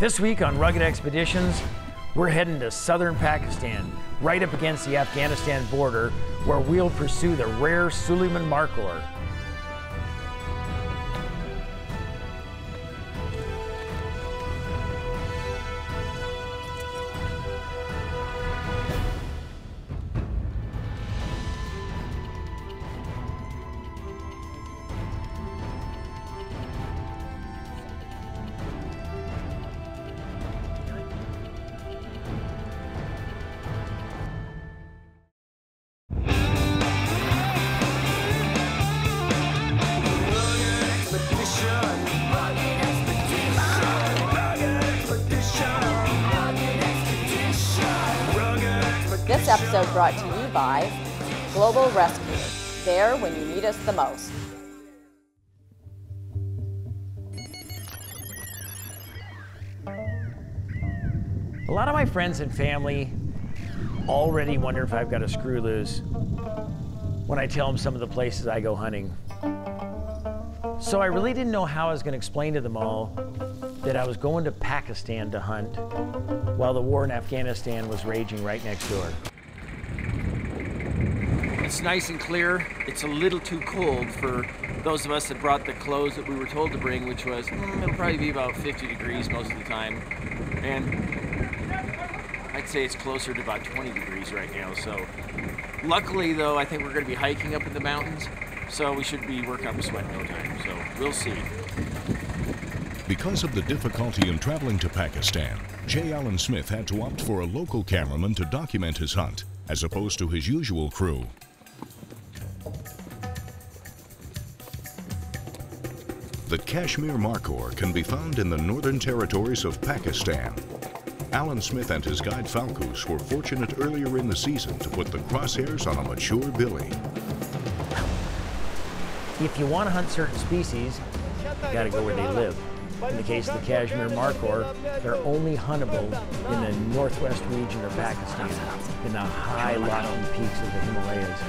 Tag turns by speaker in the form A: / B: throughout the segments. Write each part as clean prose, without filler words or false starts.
A: This week on Rugged Expeditions, we're heading to southern Pakistan, right up against the Afghanistan border, where we'll pursue the rare Suleiman Markhor.
B: This episode brought to you by Global Rescue, there when you need us the most.
A: A lot of my friends and family already wonder if I've got a screw loose when I tell them some of the places I go hunting. So I really didn't know how I was going to explain to them all that I was going to Pakistan to hunt while the war in Afghanistan was raging right next door.
C: It's nice and clear. It's a little too cold for those of us that brought the clothes that we were told to bring, which was, it'll probably be about 50 degrees most of the time. And I'd say it's closer to about 20 degrees right now. So luckily though, I think we're gonna be hiking up in the mountains, so we should be working up a sweat in no time, so we'll see.
D: Because of the difficulty in traveling to Pakistan, J Alain Smith had to opt for a local cameraman to document his hunt, as opposed to his usual crew. The Kashmir Markhor can be found in the northern territories of Pakistan. Alain Smith and his guide Falcus were fortunate earlier in the season to put the crosshairs on a mature billy.
A: If you want to hunt certain species, you got to go where they live. In the case of the Kashmir Markhor, they're only huntable in the northwest region of Pakistan, in the high lofty peaks of the Himalayas.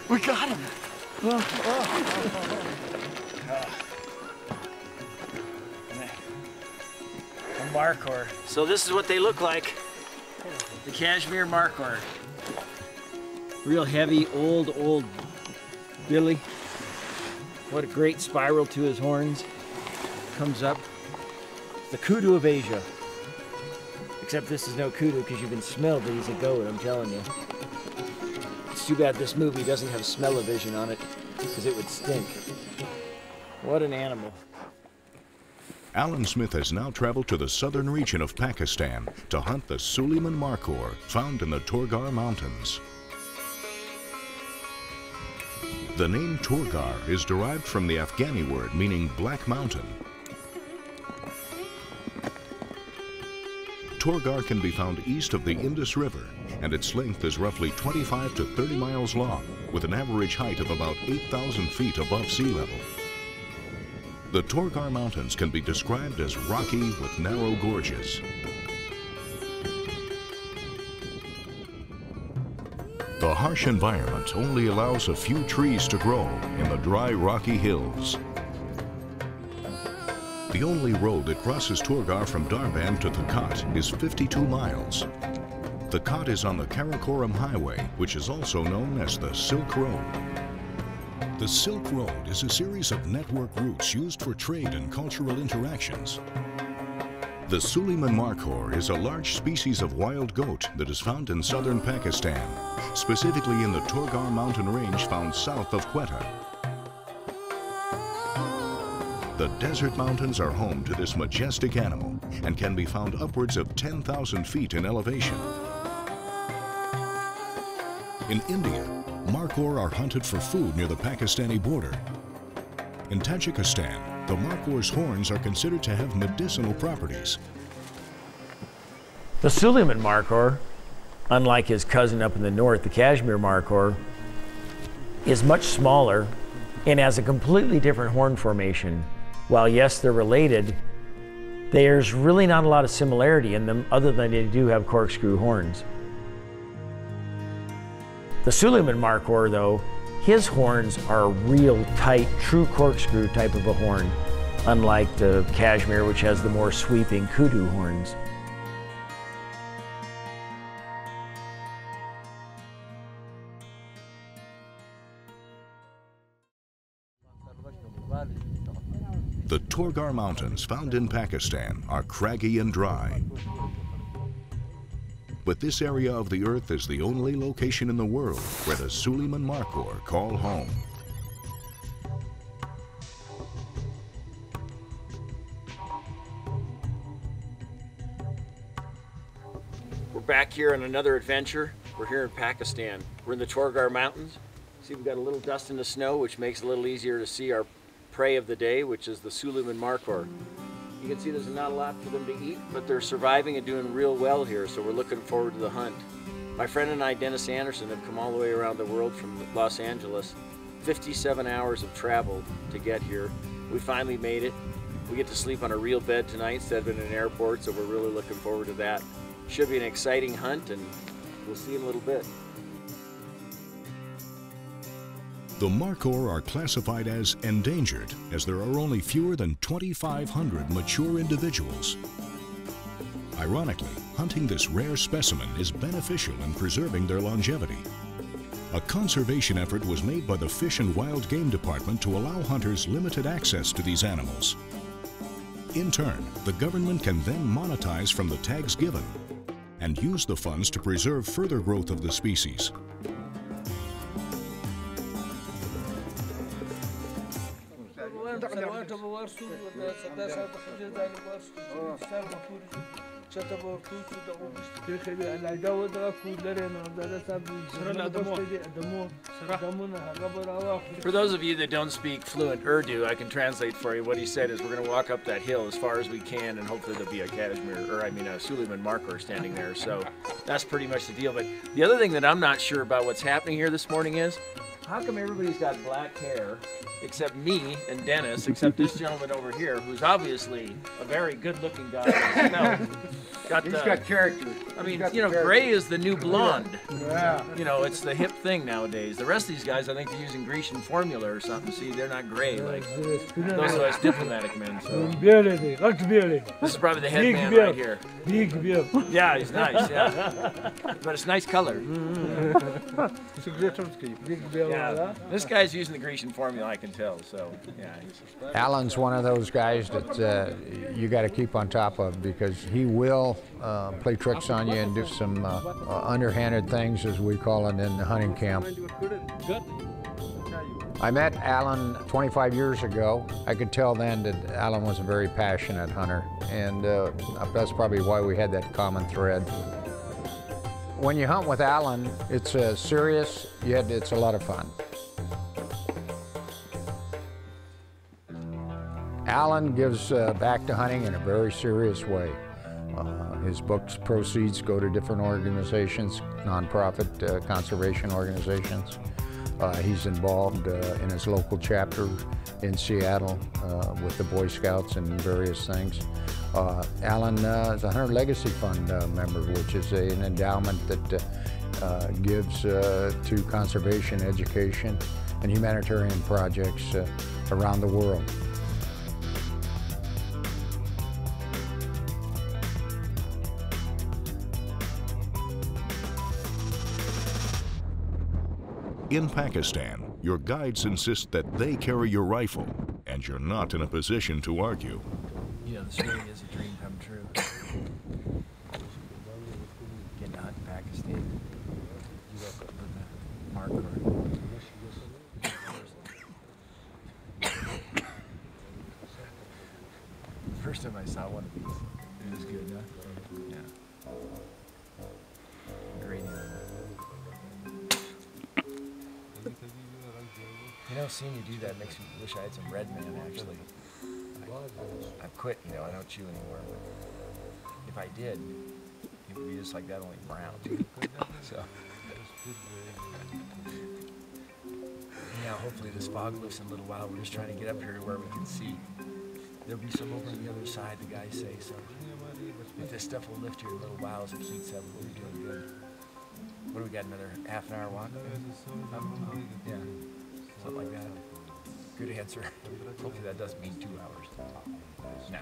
C: We got him!
A: A Markhor. So this is what they look like. The Kashmir Markhor. Real heavy, old billy. What a great spiral to his horns. Comes up. The kudu of Asia. Except this is no kudu because you can smell that he's a goat, I'm telling you. It's too bad this movie doesn't have smell-o-vision on it because it would stink. What an animal.
D: Alain Smith has now traveled to the southern region of Pakistan to hunt the Suleiman Markhor, found in the Torgar Mountains. The name Torgar is derived from the Afghani word meaning black mountain. Torgar can be found east of the Indus River, and its length is roughly 25 to 30 miles long, with an average height of about 8,000 feet above sea level. The Torgar Mountains can be described as rocky with narrow gorges. The harsh environment only allows a few trees to grow in the dry, rocky hills. The only road that crosses Torgar from Darband to Thakat is 52 miles. Thakat is on the Karakoram Highway, which is also known as the Silk Road. The Silk Road is a series of network routes used for trade and cultural interactions. The Suleiman Markhor is a large species of wild goat that is found in southern Pakistan, specifically in the Torgar mountain range found south of Quetta. The desert mountains are home to this majestic animal and can be found upwards of 10,000 feet in elevation. In India, Markhor are hunted for food near the Pakistani border. In Tajikistan, the Markhor's horns are considered to have medicinal properties.
A: The Suleiman Markhor, unlike his cousin up in the north, the Kashmir Markhor, is much smaller and has a completely different horn formation. While yes, they're related, There's really not a lot of similarity in them other than they do have corkscrew horns. The Suleiman Markhor, though, his horns are a real tight, true corkscrew type of a horn, unlike the Kashmir, which has the more sweeping kudu horns.
D: The Torgar Mountains, found in Pakistan, are craggy and dry. But this area of the earth is the only location in the world where the Suleiman Markhor call home.
C: We're back here on another adventure. We're here in Pakistan. We're in the Torgar Mountains. See, we've got a little dust in the snow, which makes it a little easier to see our prey of the day, which is the Suleiman Markhor. You can see there's not a lot for them to eat, but they're surviving and doing real well here, so we're looking forward to the hunt. My friend and I, Dennis Anderson, have come all the way around the world from Los Angeles. 57 hours of travel to get here. We finally made it. We get to sleep on a real bed tonight instead of in an airport, so we're really looking forward to that. Should be an exciting hunt, and we'll see in a little bit.
D: The Markhor are classified as endangered, as there are only fewer than 2,500 mature individuals. Ironically, hunting this rare specimen is beneficial in preserving their longevity. A conservation effort was made by the Fish and Wild Game Department to allow hunters limited access to these animals. In turn, the government can then monetize from the tags given and use the funds to preserve further growth of the species.
C: For those of you that don't speak fluent Urdu, I can translate for you. What he said is we're going to walk up that hill as far as we can, and hopefully there'll be a a Suleiman Markhor standing there. So that's pretty much the deal. But the other thing that I'm not sure about what's happening here this morning is, how come everybody's got black hair except me and Dennis, except this gentleman over here, who's obviously a very good-looking guy.
E: He's got character.
C: I mean, gray is the new blonde. Yeah. It's the hip thing nowadays. The rest of these guys, I think they're using Grecian formula or something. See, they're not gray like those of us diplomatic men. So. This is probably the head man right here. Yeah, he's nice, yeah. But it's nice color. Yeah. This guy's using the Grecian formula, I can tell, so, yeah.
E: Alan's one of those guys that you got to keep on top of, because he will play tricks on you and do some underhanded things, as we call it, in the hunting camp. I met Alan 25 years ago. I could tell then that Alan was a very passionate hunter, and that's probably why we had that common thread. When you hunt with Alan, it's serious, yet it's a lot of fun. Alan gives back to hunting in a very serious way. His books proceeds go to different organizations, nonprofit conservation organizations. He's involved in his local chapter in Seattle with the Boy Scouts and various things. Alan is a Hunter Legacy Fund member, which is an endowment that gives to conservation, education, and humanitarian projects around the world.
D: In Pakistan, your guides insist that they carry your rifle, and you're not in a position to argue.
C: This really is a dream come true. Getting to hunt in Pakistan. Markhor. First time I saw one of these, it was good, huh? Yeah. Great animal. Seeing you do that makes me wish I had some red man, actually. I've quit, I don't chew anymore. But if I did, it would be just like that, only brown. So, yeah, hopefully this fog lifts in a little while. We're just trying to get up here to where we can see.
A: There'll be some over on the other side, the guys say, so if this stuff will lift you a little while as it heats up, we'll be doing good. What do we got, another half an hour walk? Yeah, something like that. Good answer. Hopefully that doesn't mean 2 hours. No.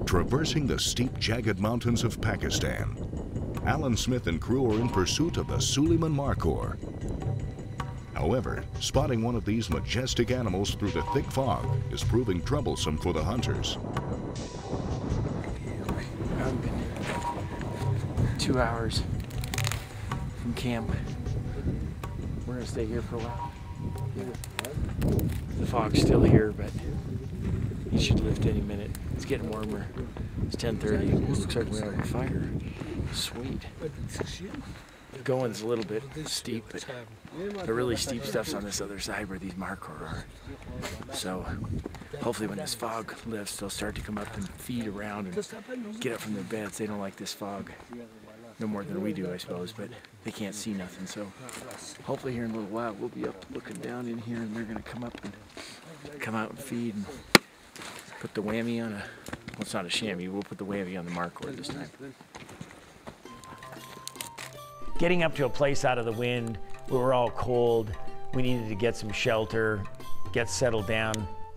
D: Traversing the steep, jagged mountains of Pakistan, Alain Smith and crew are in pursuit of the Suleiman Markhor. However, spotting one of these majestic animals through the thick fog is proving troublesome for the hunters.
A: I've been 2 hours from camp. We're gonna stay here for a while. The fog's still here, but it should lift any minute. It's getting warmer. It's 10:30. Looks like we have a fire. Sweet. The going's a little bit steep, but the really steep stuff's on this other side where these Markhor are. So hopefully when this fog lifts, they'll start to come up and feed around and get up from their beds. They don't like this fog no more than we do, I suppose, but they can't see nothing. So hopefully here in a little while we'll be up looking down in here, and they're gonna come up and come out and feed and put the whammy on a, well, it's not a chamois, we'll put the whammy on the Markhor this time. Getting up to a place out of the wind, we were all cold, we needed to get some shelter, get settled down.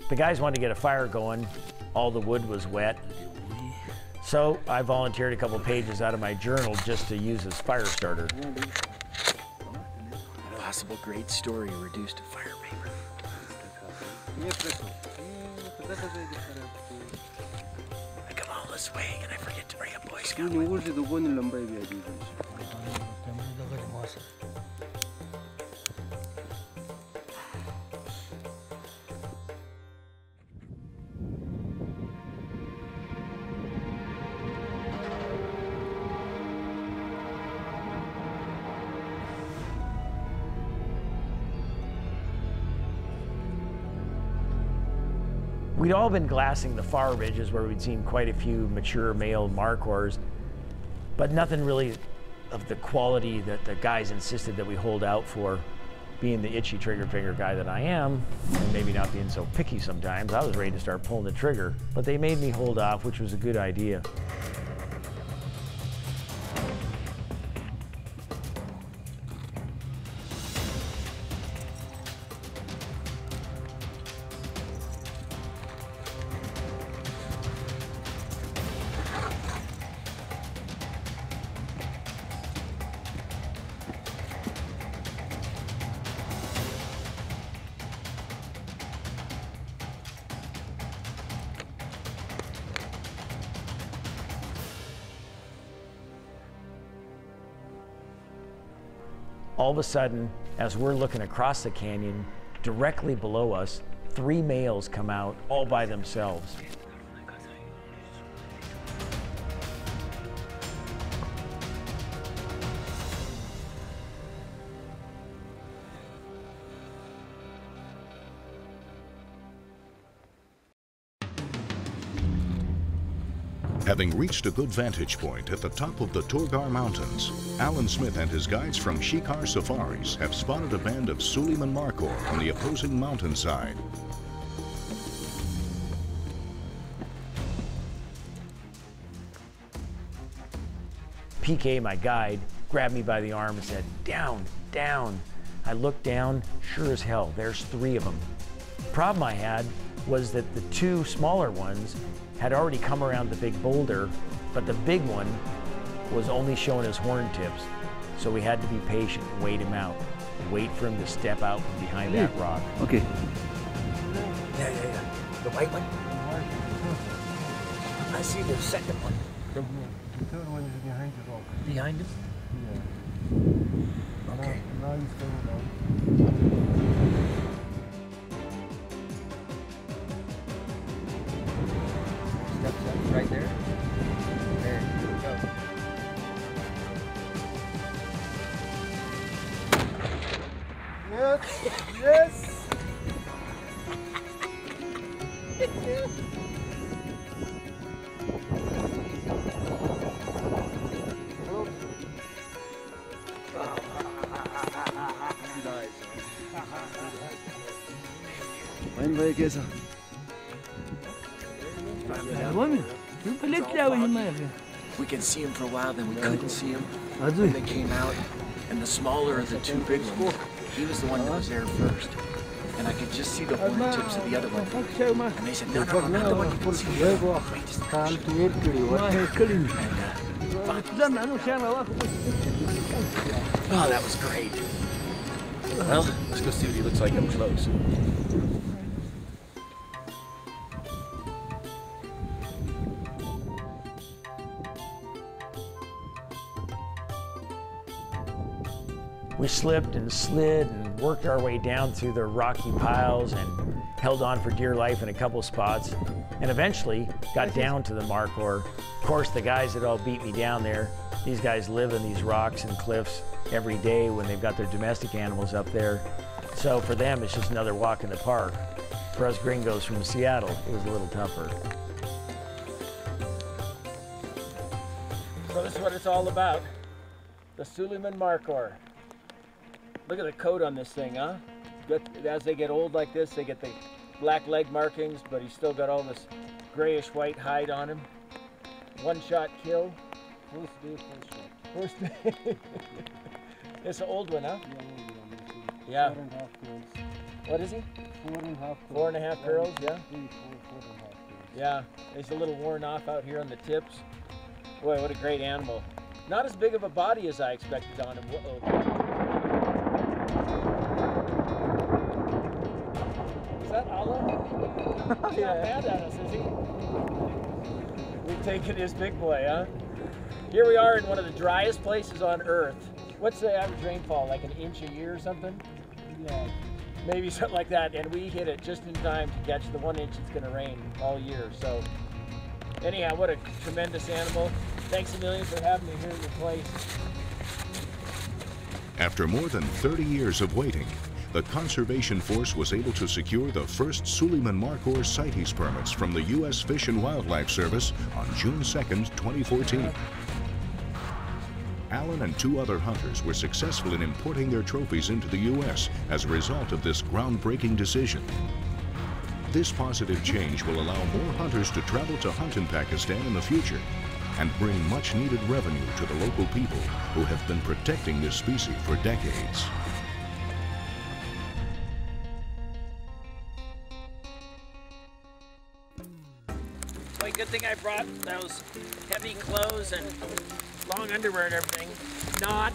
A: The guys wanted to get a fire going, all the wood was wet. So I volunteered a couple pages out of my journal just to use as fire starter. A possible great story reduced to fire paper. I come all this way and I forget to bring a Boy Scout with me. We'd all been glassing the far ridges where we'd seen quite a few mature male Markhors, but nothing really of the quality that the guys insisted that we hold out for. Being the itchy trigger finger guy that I am, and maybe not being so picky sometimes, I was ready to start pulling the trigger, but they made me hold off, which was a good idea. All of a sudden, as we're looking across the canyon, directly below us, 3 males come out all by themselves.
D: Having reached a good vantage point at the top of the Torgar Mountains, Alain Smith and his guides from Shikar Safaris have spotted a band of Suleiman Markhor on the opposing mountainside.
A: PK, my guide, grabbed me by the arm and said, "Down, down." I looked down, sure as hell, there's 3 of them. The problem I had was that the 2 smaller ones had already come around the big boulder, but the big one was only showing his horn tips. So we had to be patient and wait him out. Wait for him to step out from behind that rock.
F: Okay.
A: Yeah. The white one? I see the second one.
F: The third one is behind the rock.
A: Behind him?
F: Yeah.
A: Okay.
F: Now
C: Steps right there. There you go.
A: Yes!
C: We could see him for a while, then we couldn't see him. Then they came out, and the smaller of the two big ones, he was the one that was there first. And I could just see the horn tips of the other one. And they said, no, not the one you can see. Wait just oh, that was great. Well, let's go see what he looks like up close.
A: We slipped and slid and worked our way down through the rocky piles and held on for dear life in a couple spots, and eventually got down to the Markhor. Of course, the guys that all beat me down there, these guys live in these rocks and cliffs every day when they've got their domestic animals up there. So for them, it's just another walk in the park. For us gringos from Seattle, it was a little tougher. So this is what it's all about, the Suleiman Markhor. Look at the coat on this thing, huh? As they get old like this, they get the black leg markings, but he's still got all this grayish white hide on him. One-shot kill. First day. It's an old one, huh? Yeah.
F: 4.5 curls.
A: What is he?
F: 4.5 curls.
A: 4.5 curls, yeah?
F: 3, 4, 4.5 curls.
A: Yeah, he's a little worn off out here on the tips. Boy, what a great animal. Not as big of a body as I expected on him. Whoa. Is that Alain? He's not mad at us, is he? We've taken his big boy, huh? Here we are in one of the driest places on Earth. What's the average rainfall, like an inch a year or something?
F: Yeah.
A: Maybe something like that, and we hit it just in time to catch the 1 inch it's going to rain all year. So anyhow, what a tremendous animal. Thanks a million for having me here at your place.
D: After more than 30 years of waiting, the Conservation Force was able to secure the first Suleiman Markhor CITES permits from the U.S. Fish and Wildlife Service on June 2nd, 2014. Alan and 2 other hunters were successful in importing their trophies into the U.S. as a result of this groundbreaking decision. This positive change will allow more hunters to travel to hunt in Pakistan in the future and bring much-needed revenue to the local people who have been protecting this species for decades.
A: Well, good thing I brought those heavy clothes and long underwear and everything. Not.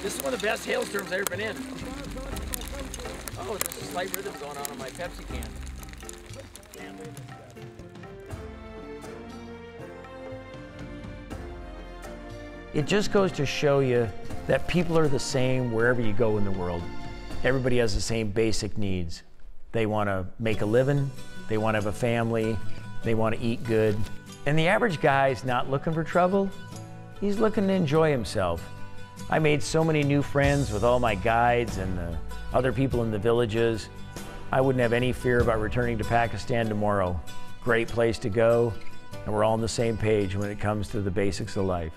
A: This is one of the best hailstorms I've ever been in. Oh, there's a slight rhythm going on my Pepsi can. It just goes to show you that people are the same wherever you go in the world. Everybody has the same basic needs. They want to make a living, they want to have a family, they want to eat good. And the average guy's not looking for trouble, he's looking to enjoy himself. I made so many new friends with all my guides and the other people in the villages. I wouldn't have any fear about returning to Pakistan tomorrow. Great place to go, and we're all on the same page when it comes to the basics of life.